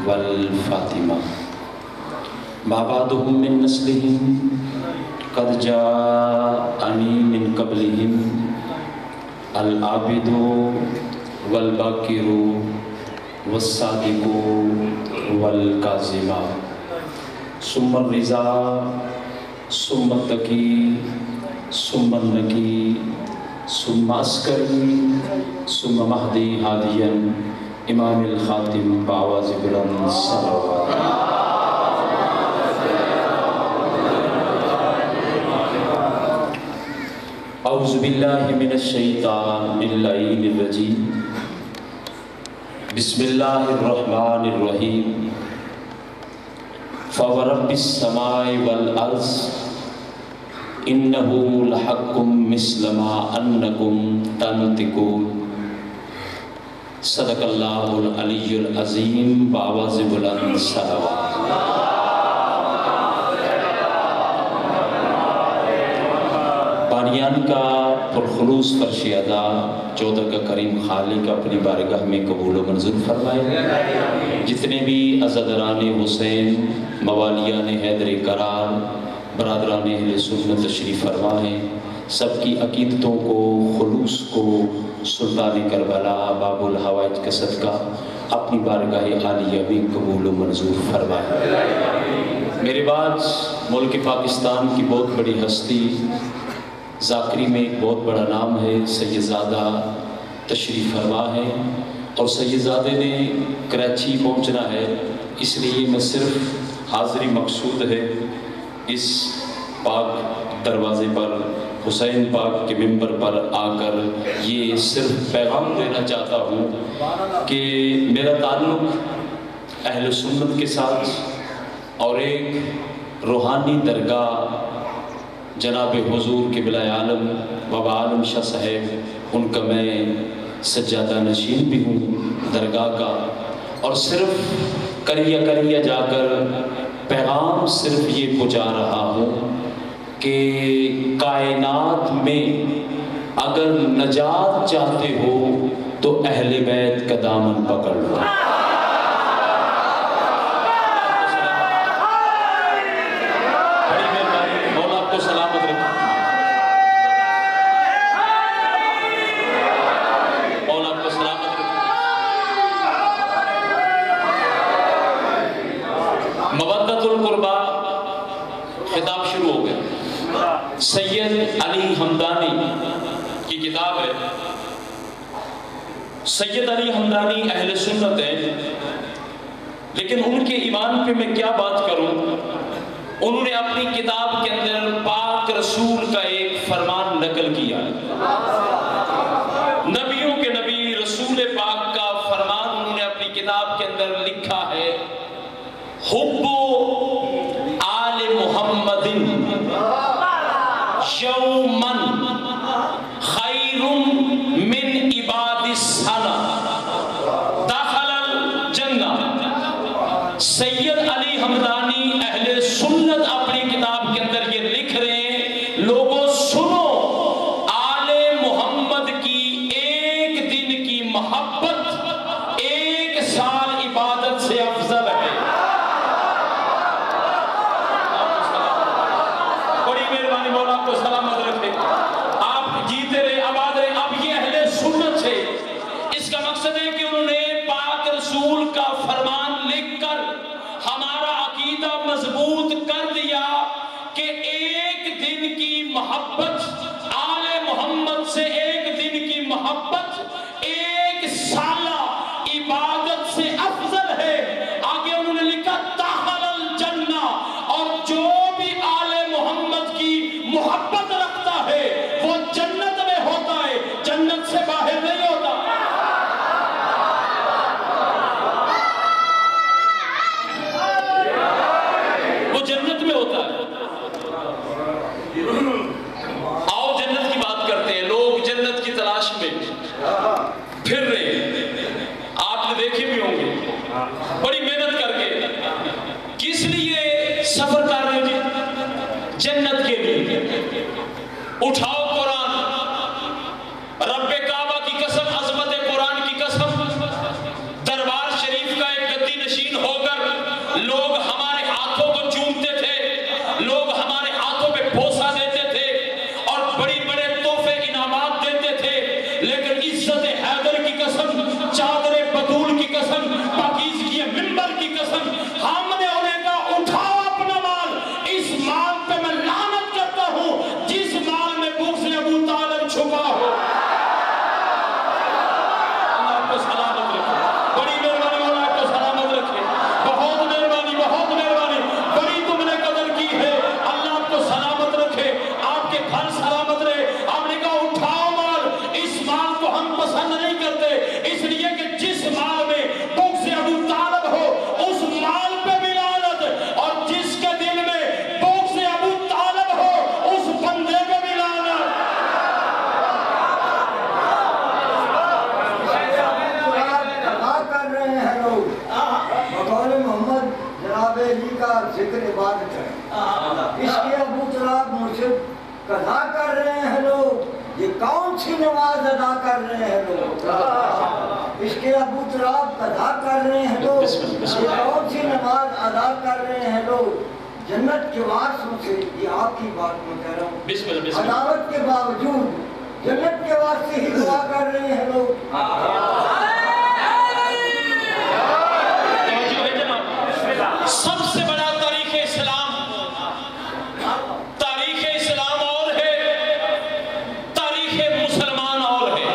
والفاطمہ ما بعدهم من نسلهم قد جاءني من قبلهم العابد والباکر والصادق والکاظم ثم الرضا ثم التقی ثم النقی ثم عسکری ثم مہدی ہادیا امام الخاتم بآواز بلند صلوات اعوذ باللہ من الشیطان اللعین الرجیم بسم اللہ الرحمن الرحیم فورب السماء والارض انہ لحق مثل ما انکم تنطقون صدق اللہ العلی العظیم بآواز بلند صلوات بانیان کا پرخلوص فرش ادا چودہ کا کریم خالق اپنی بارگاہ میں قبول و منظور فرمائے. جتنے بھی عزاداران حسین، موالیان حیدر قرار، برادران اہل سنت تشریف فرما ہیں، سب کی عقیدتوں کو، خلوص کو سلطان کربلا باب الحوائج کا صدقہ اپنی بارگاہ عالیہ میں قبول و منظور فرمائے. میرے بعد ملک پاکستان کی بہت بڑی ہستی، ذاکری میں ایک بہت بڑا نام ہے، سید زادہ تشریف فرما ہے، اور سید زادے نے کراچی پہنچنا ہے، اس لیے میں صرف حاضری مقصود ہے اس پاک دروازے پر حسین پاک کے ممبر پر آ کر یہ صرف پیغام دینا چاہتا ہوں کہ میرا تعلق اہل سنت کے ساتھ اور ایک روحانی درگاہ جناب حضور قبلہ عالم بابا عالم شاہ صاحب، ان کا میں سجادہ نشین بھی ہوں درگاہ کا، اور صرف کریہ جا کر پیغام صرف یہ پہنچا رہا ہوں کہ کائنات میں اگر نجات چاہتے ہو تو اہل بیت کا دامن پکڑ لو. سید علی حمدانی کی کتاب ہے. سید علی حمدانی اہل سنت ہیں، لیکن ان کے ایمان پہ میں کیا بات کروں. انہوں نے اپنی کتاب کے اندر پاک رسول کا ایک فرمان نقل کیا ہے، نبیوں کے نبی رسول پاک کا فرمان. انہوں نے اپنی کتاب کے اندر لکھا ہے حب آل محمد یومن خیر من عباد السنہ دخل الجنہ. سید علی حمدانی اہل سنت اپنی کتاب کے اندر یہ لکھ رہے ہیں، لوگوں سنو، آل محمد کی ایک دن کی محبت ایک سال عبادت سے افضل ہے. مضبوط کر دیا کہ ایک دن کی محبت آل محمد سے، ایک دن کی محبت ایک سالہ عبادت سے افضل ہے. آگے انہوں نے لکھا دخل الجنہ، اور جو بھی آل محمد کی محبت رکھتا ہے وہ جنت میں ہوتا ہے، جنت سے باہر نہیں ہوتا. جنت میں ہوتا ہے. آؤ جنت کی بات کرتے ہیں. لوگ جنت کی تلاش میں پھر رہے ہیں، آپ نے دیکھے بھی ہوں گے، بڑی محنت کر کے. کس لیے سفر کر رہے ہیں؟ جنت کے لیے. اٹھاؤ قرآن، رب کعبہ کی قسم، عظمت قرآن کی قسم، دربار شریف کا ایک گدی نشین نشین ہو کر لوگ ہمارے ہاتھوں کو چومتے تھے، لوگ ہمارے ہاتھوں پہ بوسہ دیتے تھے اور بڑی بڑے تحفے انعامات دیتے تھے، لیکن عزت حیدر کی قسم، چادر بطول کی قسم، پاکیزگی منبر کی قسم، ہم نے انہیں کہا اٹھاؤ اپنا مال، اس مال پہ میں لعنت کرتا ہوں جس مال میں بغض ابو طالب چھپا ہو۔ اللہ آپ کو سلامت رکھے، بڑی مہربانی مولا آپ کو سلامت رکھے، بہت مہربانی، بہت مہربانی، بڑی تم نے قدر کی ہے، اللہ آپ کو سلامت رکھے، آپ کے گھر سلامت رہے۔ آپ نے کہا اٹھاؤ مال، اس مال کو ہم پسند نہیں کرتے، اس لیے کہ جس مال میں بغض ابو طالب ہو اس مال پہ بھی لعنت، اور جس کے دل میں بغض ابو طالب ہو اس بندے پہ بھی لعنت۔ کر رہے ہیں لوگ بقول محمد جناب علی کا ذکر عبادت ہے، اس کے ابو طالب مرشد قضا کر رہے ہیں لوگ، یہ کون سی نماز ادا کر رہے ہیں لوگ؟ اس کے ابو طالب قضا کر رہے ہیں لوگ، یہ کون سی نماز ادا کر رہے ہیں لوگ؟ جنت کے وارثوں سے، یہ آپ کی بات میں کہہ رہا ہوں، عداوت کے باوجود جنت کے واسطے ہی دعا کر رہے ہیں لوگ۔ سب سے بڑا تاریخ اسلام اور ہے، تاریخ مسلمان اور ہے۔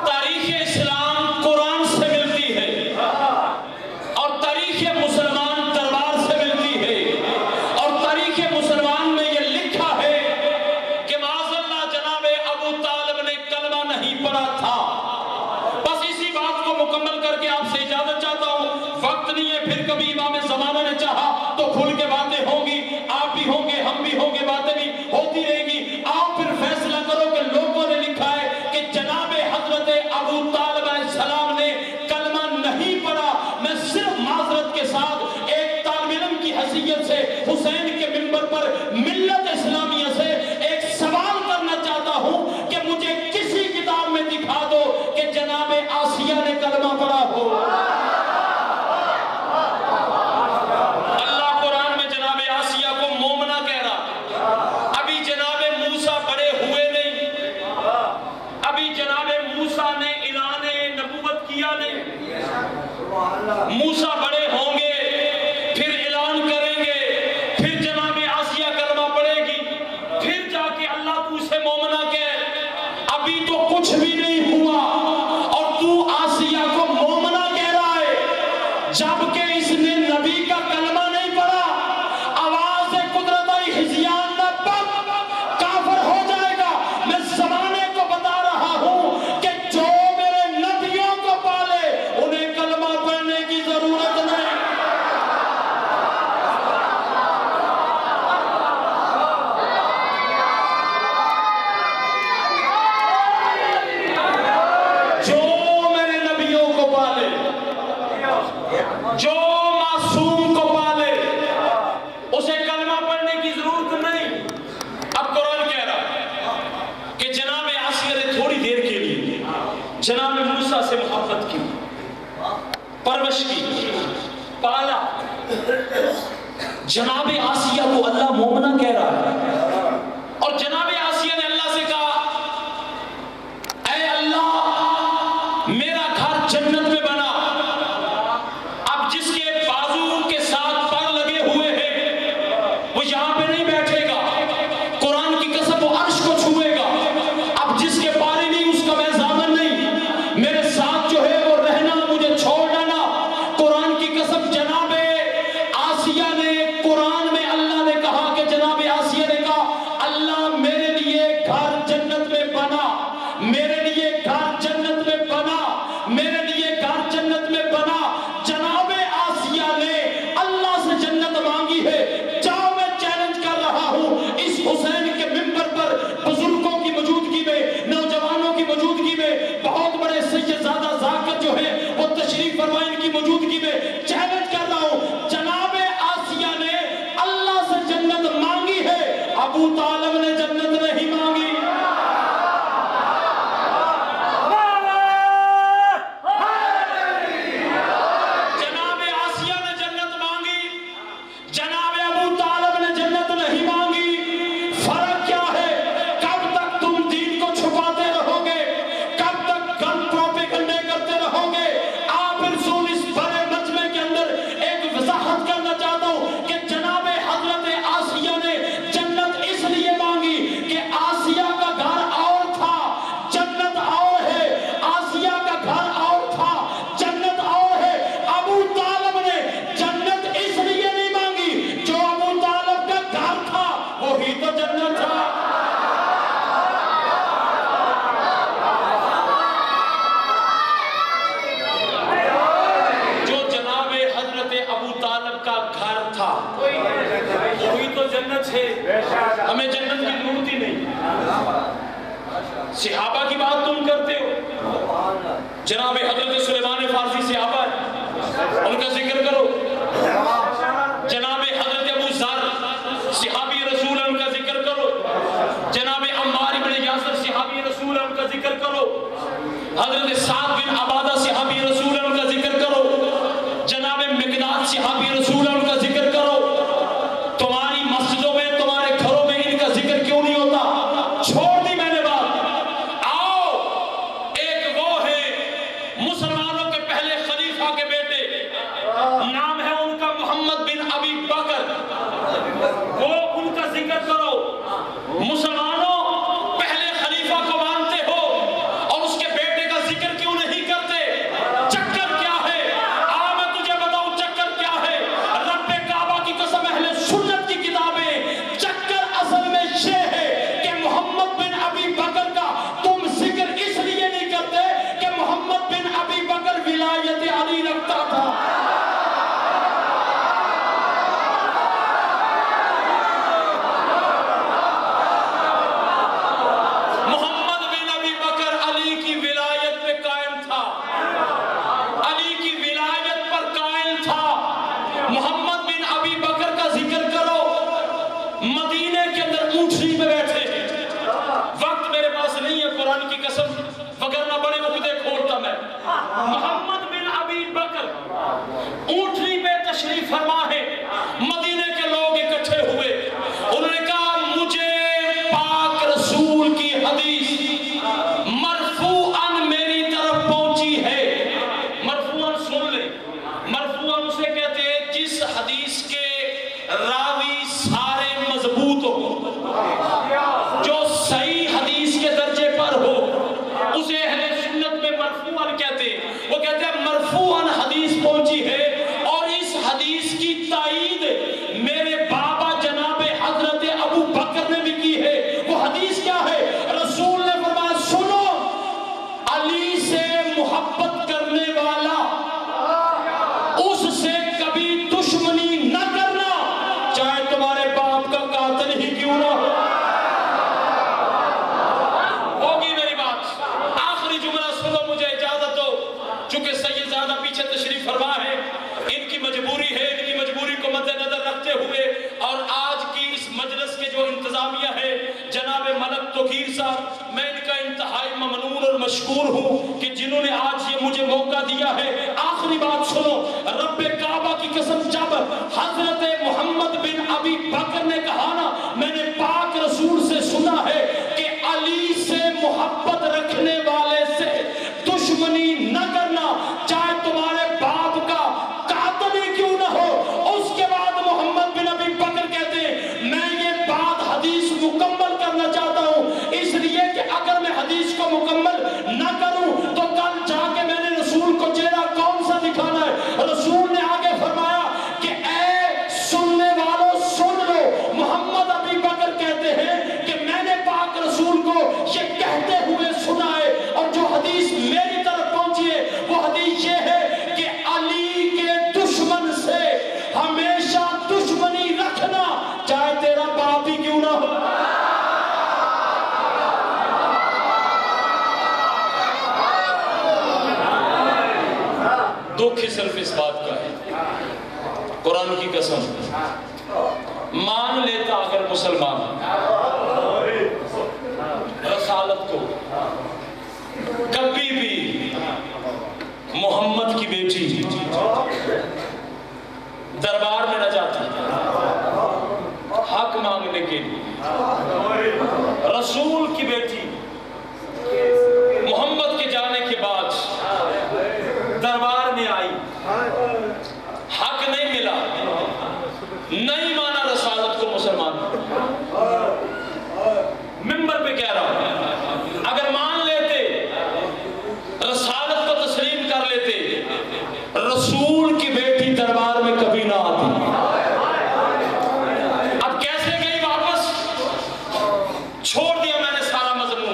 تاریخ اسلام قرآن سے ملتی ہے اور تاریخ مسلمان دربار سے ملتی ہے، اور تاریخ مسلمان میں یہ لکھا ہے کہ معاذ اللہ جناب ابو طالب نے کلمہ نہیں پڑھا تھا۔ بس اسی بات کو مکمل کر کے آپ سے اجازت چاہتا ہوں، وقت نہیں ہے، پھر کبھی امام زمانہ نے چاہا تو کھل کے باتیں ہوں گی، آپ بھی ہوں گے، ہم بھی ہوں گے، باتیں بھی ہوتی رہیں گی۔ آپ پھر فیصلہ کرو کہ لوگوں نے لکھا ہے کہ جناب حضرت ابو طالب علیہ السلام نے کلمہ نہیں پڑھا۔ میں صرف معذرت کے ساتھ ایک طالب علم کی حیثیت سے حسین کے منبر پر ملت اسلامیہ سے ایک سوال کرنا چاہتا ہوں کہ مجھے کسی کتاب میں دکھا دو کہ جناب آسیہ نے کلمہ پڑھا ہو۔ اللہ قرآن میں جناب آسیہ کو مومنہ کہہ رہا، ابھی جناب موسیٰ بڑے ہوئے نہیں، ابھی جناب موسیٰ نے اعلان نبوت کیا نہیں، موسیٰ بڑے ہوں گے پھر اعلان کریں گے، پھر جناب آسیہ کلمہ پڑھے گی، پھر جا کے اللہ تو اسے مومنہ کہہ، ابھی تو کچھ بھی نہیں ہوا اور تو آسیہ کو مومنہ کہہ رہا ہے، جبکہ اس نے نبی کا کلمہ نہیں پڑھا۔ آواز قدرتائی حزیان نہ پک کافر ہو جائے گا۔ میں زمانے کو بتا رہا ہوں کہ جو میرے نبیوں کو پالے انہیں کلمہ پڑھنے کی ضرورت نہیں۔ جو میرے نبیوں کو پالے، جو معصوم کو پالے اسے کلمہ پڑھنے کی ضرورت نہیں۔ اب قرآن کہہ رہا کہ جناب آسیہ نے تھوڑی دیر کے لیے جناب موسیٰ سے محبت کی، پرورش کی، پالا۔ جناب آسیہ کو اللہ مومنہ کہہ رہا ہے، اور جناب آسیہ نے اللہ سے کہا اے اللہ میرا گھر جنت میں بنا۔ اب جس کے بازو کے ساتھ پر لگے ہوئے ہیں وہ یہاں پہ نہیں بیٹھے گا، قرآن کی قسم وہ عرش کو چھوئے گا۔ اب جس کے پاری نہیں اس کا میں ضامن نہیں، میرے ساتھ جو ہے وہ رہنا، مجھے چھوڑ دینا۔ قرآن کی قسم جناب آسیہ نے، قرآن میں اللہ نے کہا کہ جناب آسیہ نے کہا اللہ میرے لیے گھر جنت میں بنا، میرے لیے گھر جنت میں بنا، میرے لیے گھر صحابہ کی بات تم کرتے ہو، جناب حضرت سلیمان فارسی صحابہ ہے، ان کا ذکر کرو۔ جناب حضرت ابو ذر صحابی رسول ہے، ان کا ذکر کرو۔ جناب عمار بن یاسر صحابی رسول ہے، ان کا ذکر کرو۔ حضرت سعد بن عبادہ صحابی رسول ہے، ان کا ذکر کرو۔ جناب مقداد صحابی رسول ہے، ان کا ذکر کرو۔ تمہاری مسجدوں میں، تمہارے گھروں میں ان کا ذکر کیوں نہیں ہوتا؟ چھوڑ دی میں نے بات۔ آؤ، ایک وہ ہے مسلمانوں کے پہلے خلیفہ کے بیٹے، نام ہے ان کا محمد بن ابی بکر، وہ ان کا ذکر کرو۔ مسلمانوں پہلے خلیفہ کو مانتے ہو اور اس کے بیٹے کا ذکر کیوں نہیں کرتے؟ چکر کیا ہے؟ میں تجھے بتاؤں چکر کیا ہے؟ رب کعبہ کی قسم، اہل سنت کی کتابیں، چکر اصل میں یہ ہے کہ محمد بن ابی بکر کا تم ذکر اس لیے نہیں کرتے کہ محمد بن ابی بکر ولایت علی رکھتا تھا۔ محمد بن ابی بکر علی کی ولایت پہ قائم تھا، علی کی ولایت پر قائم تھا۔ محمد بن ابی بکر کا ذکر کرو۔ مدینے کے اندر اونٹنی پہ بیٹھے، وقت میرے پاس نہیں ہے قرآن کی قسم، وگرنہ بڑے عقدے کھولتا میں۔ محمد بن ابی بکر اونٹنی پہ تشریف فرما ہے، مدینے کے لوگ اکٹھے ہوئے، انہوں نے کہا مجھے پاک رسول کی حدیث مرفوعاً میری طرف پہنچی ہے۔ مرفوعاً سن لیں، مرفوعاً اسے کہتے ہیں جس حدیث کے راوی سارے مضبوط ہو، جو صحیح حدیث کے درجے پر ہو، اسے اہل سنت میں مرفوعاً کہتے ہیں۔ وہ کہتے ہیں مرفوعاً حدیث پہنچی ہے، اور اس حدیث کی تائید میرے بابا جناب حضرت ابو بکر نے بھی کی ہے۔ وہ حدیث کیا ہے؟ رسول نے فرمایا سنو، علی سے محبت کرنے والا اس سے کبھی دشمنی نہ کرنا، چاہے تمہارے باپ کا قاتل ہی کیوں نہ ہو۔ ہوگی میری بات؟ آخری جملہ سنو، مجھے اجازت دو، چونکہ سید زادہ پیچھے تشریف فرما ہے، ان کی مجبوری ہے، ان کی مجبوری کو مد نظر رکھتے ہوئے، اور آج کی اس مجلس کے جو انتظامیہ ہے جناب ملک توقیر صاحب، میں ان کا انتہائی ممنون اور مشکور ہوں کہ جنہوں نے آج یہ مجھے موقع دیا ہے۔ آخری بات سنو، رب کعبہ کی قسم، جب حضرت محمد بن ابی بکر نے کہا نا میں نے پاک رسول سے سنا ہے کہ علی سے محبت رکھنے والے سے دشمنی نہ کرنا، چاہے تمہارے باپ کا قاتل ہی کیوں نہ ہو، اس کے بعد محمد بن ابی بکر کہتے ہیں میں یہ بات حدیث مکمل کرنا چاہتا ہوں، اس لیے کہ اگر میں حدیث کو مکمل نہ کروں تو کل جا کے میں نے رسول کو چہرہ کون سا دکھانا ہے۔ رسول نے آگے فرمایا کہ اے سننے والوں سن لو، محمد ابی بکر کہتے ہیں کہ میں نے پاک رسول کو یہ کہتے ہوئے سنا ہے، اور جو حدیث میری طرف پہنچی ہے وہ حدیث یہ ہے کہ علی کے دشمن سے ہمیشہ دشمنی رکھنا، چاہے تیرا باپ ہی کیوں نہ ہو۔ دکھ صرف اس بات کا ہے، قرآن کی قسم مان لیتا اگر مسلمان رسالت کو، کبھی بھی محمد کی بیٹی دربار میں نہ جاتی حق مانگنے کے لیے، رسول کی بیٹی محمد کے جانے کے بعد دربار میں آئی، حق نہیں ملا، نہیں مانا رسالت کو مسلمان، منبر پہ کہہ رہا ہوں اگر مان لیتے، رسالت کو تسلیم کر لیتے، رسول کی بیٹی دربار میں کبھی نہ آتی۔ اب کیسے گئی واپس؟ چھوڑ دیا میں نے سارا مضمون،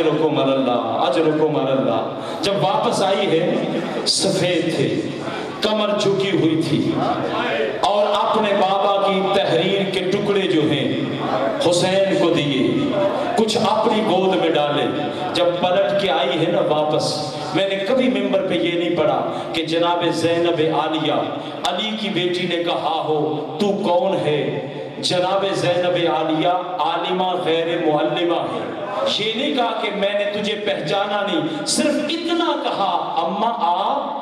اجرکم اللہ، اجرکم اللہ۔ جب واپس آئی ہے سفید تھے، کمر جھکی ہوئی تھی، اور اپنے بابا کی تحریر کے ٹکڑے جو ہیں حسین کو دیے، کچھ اپنی گود میں ڈالے۔ جب پلٹ کے آئی ہے نا واپس، میں نے کبھی ممبر پہ یہ نہیں پڑھا کہ جناب زینب عالیہ، علی کی بیٹی نے کہا ہو تو کون ہے؟ جناب زینب عالیہ عالمہ غیر معلمہ ہے۔ یہ نہیں کہا کہ میں نے تجھے پہچانا نہیں، صرف اتنا کہا اماں آپ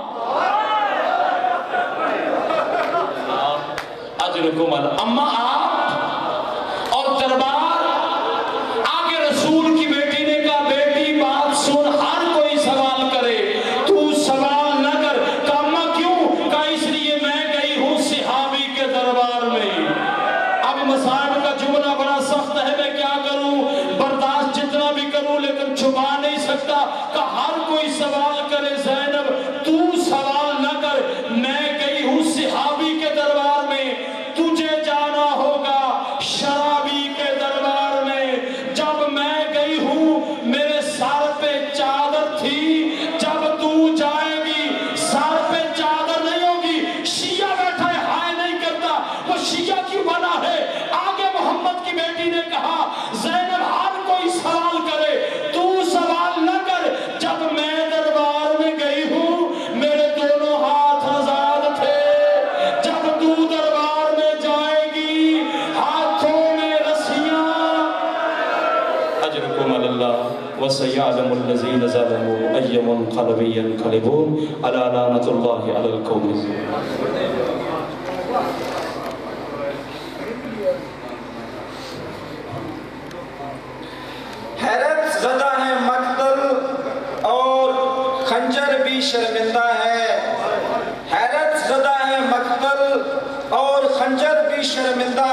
اجرکم اللہ، اماں آپ، اور دربار آگے رسول کی بیٹی نے کہا بیٹی بات سن، ہر کوئی سوال کرے تو سوال نہ کر۔ کہا اماں کیوں؟ کہا اس لیے میں گئی ہوں صحابی کے دربار میں۔ اب مصائب کا جملہ بڑا سخت ہے، میں کیا کروں، برداشت جتنا بھی کروں لیکن چھپا نہیں سکتا۔ کہا ہر کوئی سوال کرے زینب تو سوال نہ کر، میں گئی ہوں صحابی کے دربار میں، تجھے جانا ہوگا شرابی کے دربار میں۔ جب میں گئی ہوں میرے سر پہ چادر تھی، جب تو جائے گی سر پہ چادر نہیں ہوگی۔ شیعہ بیٹھا ہے ہائے نہیں کرتا، وہ شیعہ کیوں بنا ہے؟ آگے محمد کی بیٹی نے کہا زینب ہر کوئی سوال کرے تو سوال نہ کر۔ جب میں دربار میں گئی ہوں میرے دونوں ہاتھ آزاد تھے، جب تو دربار میں جائے گی ہاتھوں میں رسیاں۔ اجرکم اللہ وسيعلم الذين ظلموا أي منقلب ينقلبون ألا لعنة الله على القوم الظالمين۔ حیرت زدہ ہے مقتل اور خنجر بھی شرمندہ ہے، حیرت زدہ ہے مقتل اور خنجر بھی شرمندہ